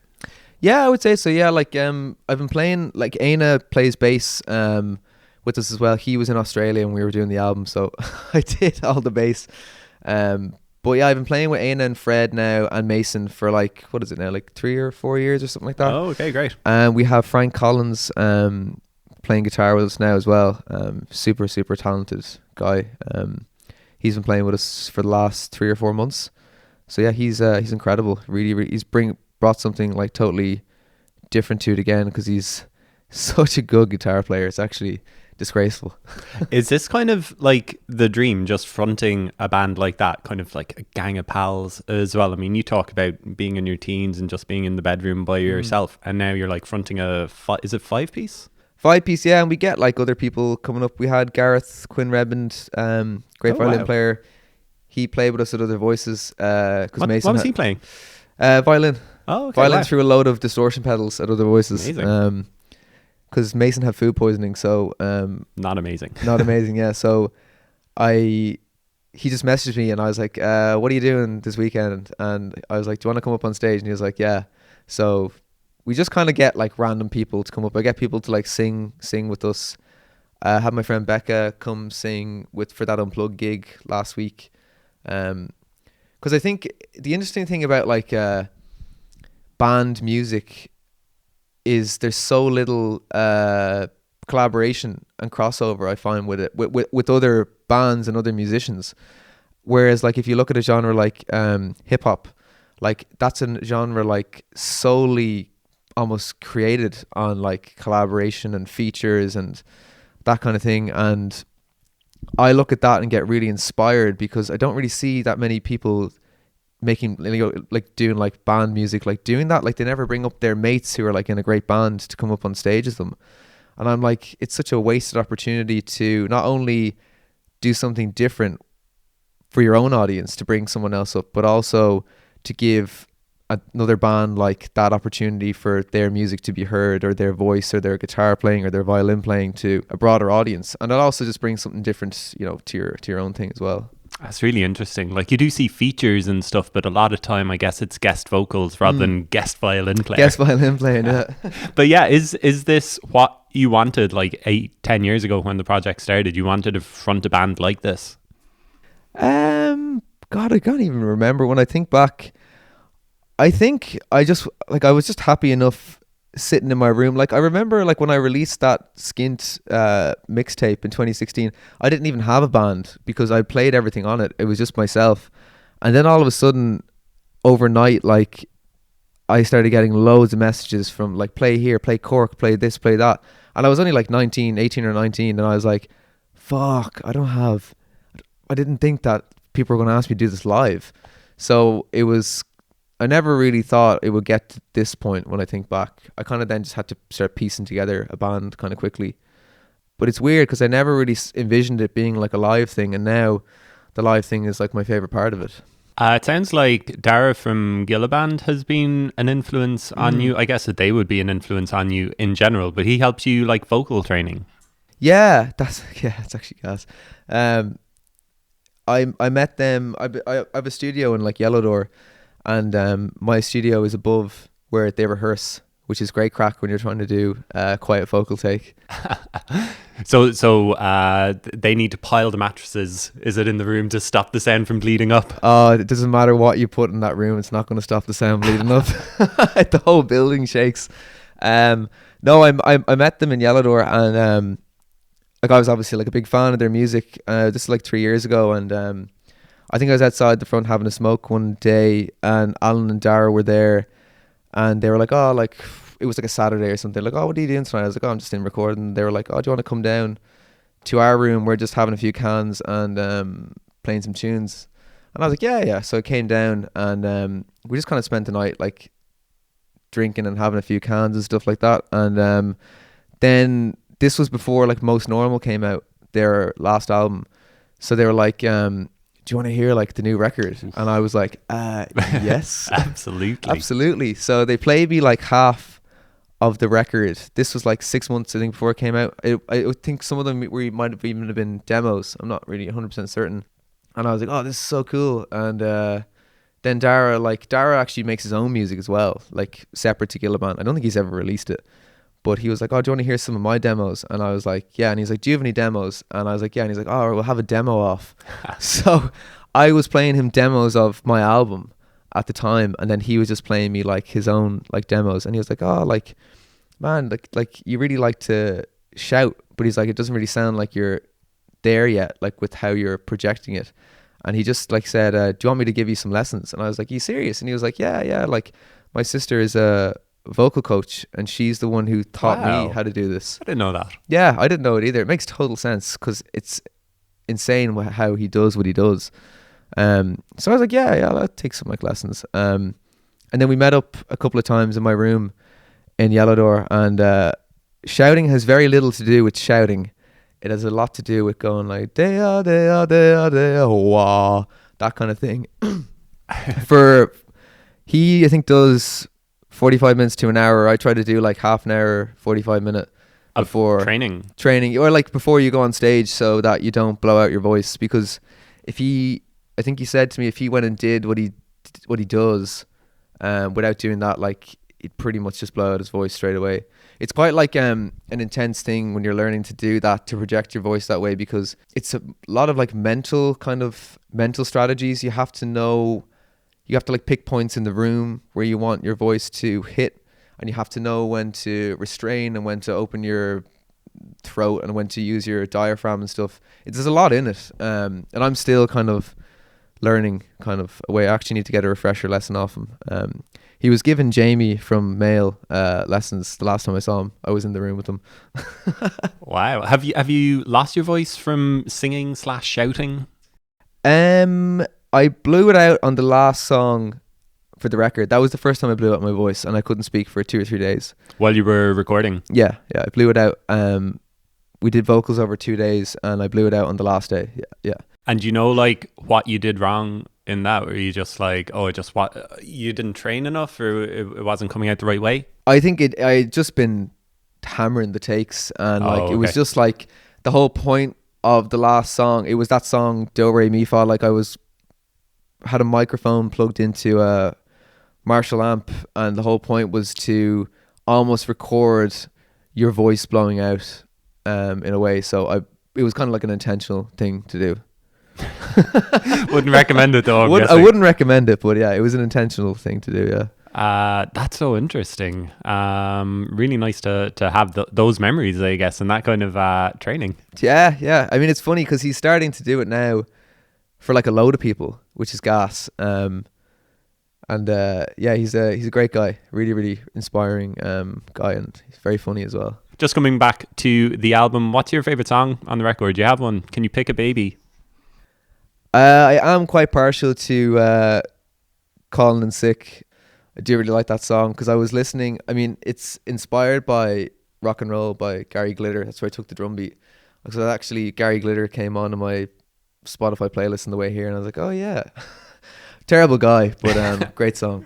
Yeah, I would say so. Yeah, like I've been playing, like, Aina plays bass with us as well. He was in Australia and we were doing the album, so I did all the bass. But yeah, I've been playing with Aina and Fred now and Mason for like, what is it now, like 3 or 4 years or something like that. Oh, okay, great. And we have Frank Collins playing guitar with us now as well. Super talented guy. He's been playing with us for the last 3 or 4 months. So yeah, he's incredible. Really, he's brought something like totally different to it again, because he's such a good guitar player. It's actually disgraceful. Is this kind of like the dream, just fronting a band like that, kind of like a gang of pals as well? I mean, you talk about being in your teens and just being in the bedroom by yourself, and now you're like fronting is it 5-piece? 5-piece, yeah. And we get like other people coming up. We had Gareth Quinn Redmond, great violin player. He played with us at Other Voices. What was he playing? Violin. Oh, okay. Violin through a load of distortion pedals at Other Voices. Amazing. because Mason had food poisoning. So Not amazing. not amazing. Yeah. So he just messaged me and I was like, what are you doing this weekend? And I was like, do you want to come up on stage? And he was like, yeah. So we just kind of get like random people to come up. I get people to like sing with us. I had my friend Becca come sing for that Unplugged gig last week. Because I think the interesting thing about like band music is there's so little collaboration and crossover, I find, with it with other bands and other musicians. Whereas like if you look at a genre like hip hop, like that's a genre like solely almost created on like collaboration and features and that kind of thing. And I look at that and get really inspired because I don't really see that many people making, like doing like band music, like doing that. Like they never bring up their mates who are like in a great band to come up on stage with them. And I'm like, it's such a wasted opportunity to not only do something different for your own audience, to bring someone else up, but also to give another band like that opportunity for their music to be heard, or their voice or their guitar playing or their violin playing to a broader audience. And it also just brings something different, to your own thing as well. That's really interesting. Like you do see features and stuff, but a lot of time I guess it's guest vocals rather than guest violin player. Guest violin playing, yeah. But yeah, is this what you wanted like 8-10 years ago when the project started? You wanted to front a band like this? God, I can't even remember. When I think back, I think I was just happy enough sitting in my room. Like I remember like when I released that Skint mixtape in 2016, I didn't even have a band because I played everything on it. It was just myself. And then all of a sudden overnight, like I started getting loads of messages from like, play here, play Cork, play this, play that. And I was only like 18 or 19. And I was like, fuck, I didn't think that people were going to ask me to do this live. So I never really thought it would get to this point when I think back. I kind of then just had to start piecing together a band kind of quickly. But it's weird because I never really envisioned it being like a live thing. And now the live thing is like my favorite part of it. It sounds like Dara from Gilliband has been an influence on you. I guess that they would be an influence on you in general, but he helps you like vocal training. Yeah, it's actually gas. I met them. I have a studio in like Yellow Door, and my studio is above where they rehearse, which is great crack when you're trying to do a quiet vocal take. So they need to pile the mattresses, is it, in the room to stop the sound from bleeding up? It doesn't matter what you put in that room, it's not going to stop the sound bleeding up. The whole building shakes. No, I met them in Yellow Door, and like I was obviously like a big fan of their music. This is like 3 years ago, and I think I was outside the front having a smoke one day, and Alan and Dara were there, and they were like, oh, like it was like a Saturday or something, like, oh, what are you doing tonight? I was like, oh, I'm just in recording. They were like, oh, do you want to come down to our room? We're just having a few cans and playing some tunes. And I was like, yeah. So I came down, and we just kind of spent the night like drinking and having a few cans and stuff like that. And then this was before like Most Normal came out, their last album. So they were like, do you want to hear like the new record? And I was like, yes. Absolutely. So they played me like half of the record. This was like 6 months, I think, before it came out. I think some of them might have even been demos. I'm not really 100% certain. And I was like, oh, this is so cool. And then Dara actually makes his own music as well, like separate to Gilliband. I don't think he's ever released it. But he was like, oh, do you want to hear some of my demos? And I was like, yeah. And he's like, do you have any demos? And I was like, yeah. And he's like, oh, we'll have a demo off. So I was playing him demos of my album at the time. And then he was just playing me like his own like demos. And he was like, oh, like, man, like you really like to shout. But he's like, it doesn't really sound like you're there yet, like with how you're projecting it. And he just like said, do you want me to give you some lessons? And I was like, are you serious? And he was like, yeah. Like my sister is a vocal coach, and she's the one who taught me how to do this. I didn't know that. Yeah, I didn't know it either. It makes total sense because it's insane how he does what he does. So I was like, yeah, I'll take some like lessons. And then we met up a couple of times in my room in Yellow Door, and shouting has very little to do with shouting. It has a lot to do with going like dea, wah, that kind of thing. He I think does 45 minutes to an hour. I try to do like half an hour, 45 minute Of before training, or like before you go on stage, so that you don't blow out your voice. Because I think he said to me, if he went and did what he does, without doing that, like he'd pretty much just blow out his voice straight away. It's quite like an intense thing when you're learning to do that, to project your voice that way, because it's a lot of like mental strategies. You have to know, you have to like pick points in the room where you want your voice to hit, and you have to know when to restrain and when to open your throat and when to use your diaphragm and stuff. There's a lot in it, and I'm still kind of learning kind of a way. I actually need to get a refresher lesson off him. He was giving Jamie from Mail lessons the last time I saw him. I was in the room with him. Wow. Have you lost your voice from singing / shouting? I blew it out on the last song for the record. That was the first time I blew out my voice, and I couldn't speak for 2 or 3 days while you were recording. Yeah, I blew it out. We did vocals over 2 days, and I blew it out on the last day. Yeah. And you know, like, what you did wrong in that? Were you just like, you didn't train enough, or it wasn't coming out the right way? I think I just been hammering the takes, and it was just like the whole point of the last song. It was that song Do Re Mi Fa. Like, I had a microphone plugged into a Marshall amp, and the whole point was to almost record your voice blowing out in a way. So it was kind of like an intentional thing to do. Wouldn't recommend it though. I wouldn't recommend it, but yeah, it was an intentional thing to do. Yeah. That's so interesting. Really nice to have those memories, I guess, and that kind of training. Yeah. I mean, it's funny because he's starting to do it now for like a load of people, which is gas. And he's a great guy, really, really inspiring guy, and he's very funny as well. Just coming back to the album, what's your favorite song on the record? Do you have one? Can you pick a baby? I am quite partial to Calling in Sick. I do really like that song because I was listening. I mean, it's inspired by Rock and Roll by Gary Glitter. That's where I took the drum beat. So actually, Gary Glitter came on my Spotify playlist on the way here, and I was like, oh yeah. Terrible guy, but great song.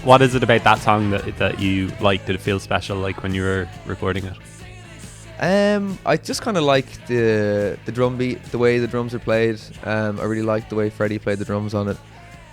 What is it about that song that you like? Did it feel special, like when you were recording it? I just kind of like the drum beat, the way the drums are played. I really like the way Freddie played the drums on it,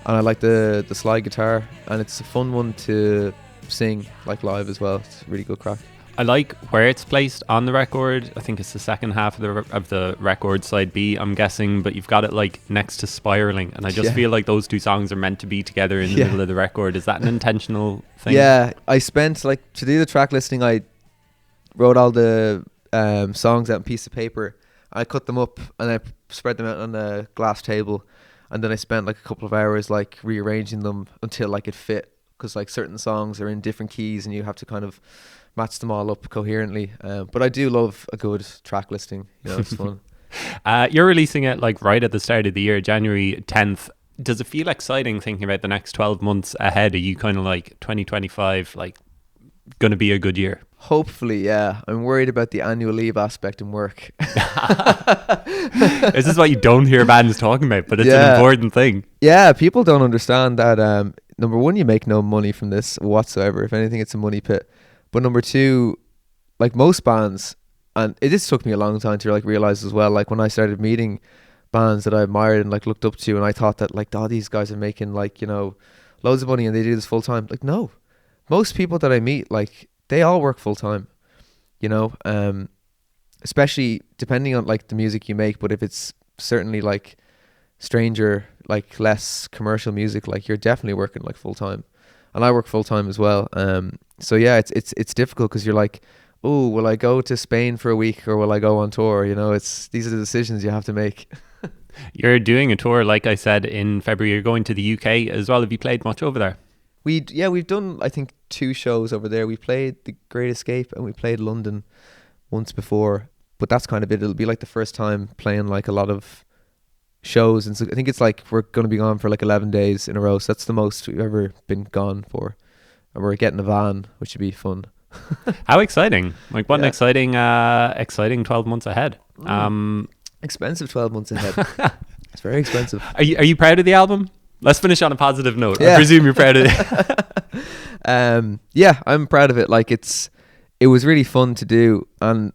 and I like the slide guitar, and it's a fun one to sing like live as well. It's really good crack. I like where it's placed on the record. I think it's the second half of the record, side B, I'm guessing, but you've got it like next to Spiraling, and I just feel like those two songs are meant to be together in the middle of the record. Is that an intentional thing? Yeah, I spent to do the track listing, I wrote all the songs out on a piece of paper. I cut them up and I spread them out on a glass table, and then I spent like a couple of hours like rearranging them until like it fit, because like certain songs are in different keys and you have to kind of match them all up coherently. But I do love a good track listing. You know, it's fun. You're releasing it like right at the start of the year, January 10th. Does it feel exciting thinking about the next 12 months ahead? Are you kind of like 2025, like going to be a good year? Hopefully, yeah. I'm worried about the annual leave aspect in work. This is what you don't hear bands talking about, but it's an important thing. Yeah, people don't understand that. Number one, you make no money from this whatsoever. If anything, it's a money pit. But number two, like most bands, and it just took me a long time to like realize as well, like when I started meeting bands that I admired and like looked up to, and I thought that like, oh, these guys are making like, you know, loads of money and they do this full time. Like, no, most people that I meet, like, they all work full time, you know, especially depending on like the music you make. But if it's certainly like stranger, like less commercial music, like you're definitely working like full time, and I work full time as well. So yeah, it's difficult because you're like, oh, will I go to Spain for a week or will I go on tour? You know, these are the decisions you have to make. You're doing a tour, like I said, in February. You're going to the UK as well. Have you played much over there? We've done, I think, 2 shows over there. We played The Great Escape and we played London once before, but that's kind of it. It'll be like the first time playing like a lot of shows, and so I think it's like we're going to be gone for like 11 days in a row, so that's the most we've ever been gone for, and we're getting a van, which should be fun. How exciting. Like what an exciting 12 months ahead. Expensive 12 months ahead. It's very expensive. Are you proud of the album? Let's finish on a positive note. Yeah. I presume you're proud of it. Yeah, I'm proud of it. Like it was really fun to do, and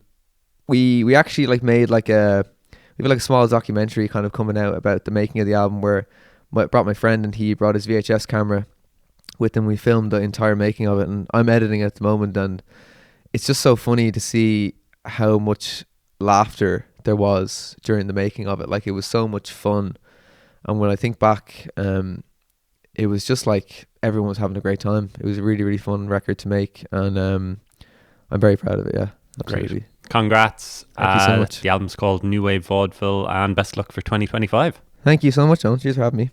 we actually like made like we have like a small documentary kind of coming out about the making of the album, where I brought my friend and he brought his VHS camera with him. We filmed the entire making of it, and I'm editing it at the moment, and it's just so funny to see how much laughter there was during the making of it. Like it was so much fun, and when I think back, it was just like everyone was having a great time. It was a really, really fun record to make, and I'm very proud of it. Yeah, absolutely. Great. Congrats. Thank you so much. The album's called New Wave Vaudeville, and best luck for 2025. Thank you so much, John. Cheers for having me.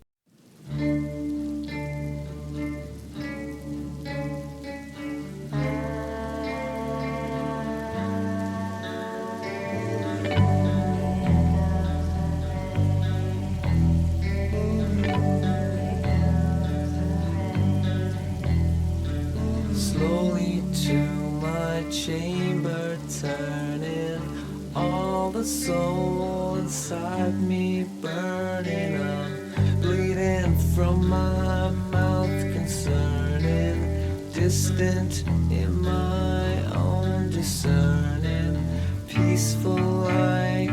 Slowly to my chamber turning, all the soul inside me burning up, bleeding from my mouth concerning, distant in my own discerning, peaceful like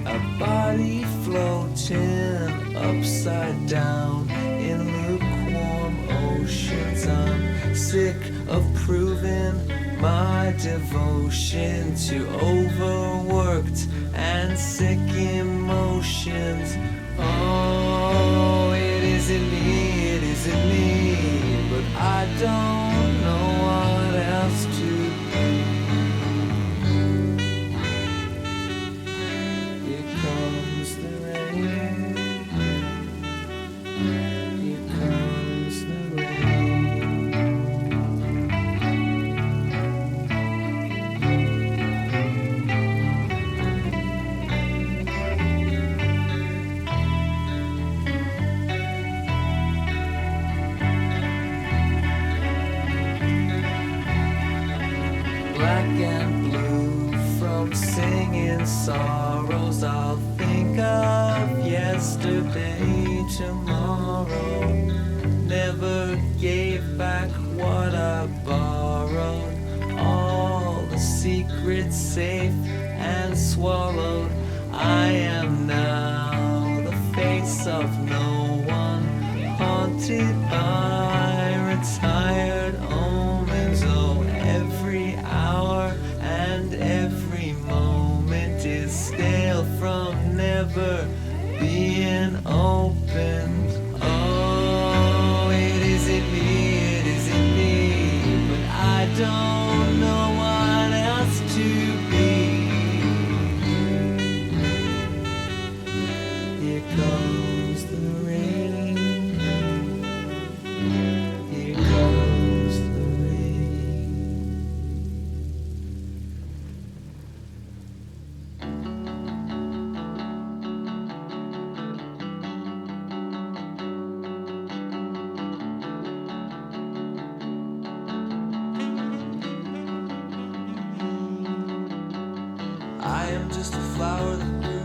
a body floating upside down in lukewarm oceans. I'm sick of proving my devotion to overworked and sick emotions. Oh, it isn't me, but I don't know what else to be. Here comes the rain. Here comes the rain. Black and blue from singing sorrows. I'll think of yesterday, tomorrow. Never gave back what I borrowed. All the secrets safe and swallowed. I am now the face of no one, haunted by retired omens. Oh, every hour and every moment is stale from never being opened. Oh, it isn't me, but I don't know what else to be. Here comes the rain. I am just a flower that grew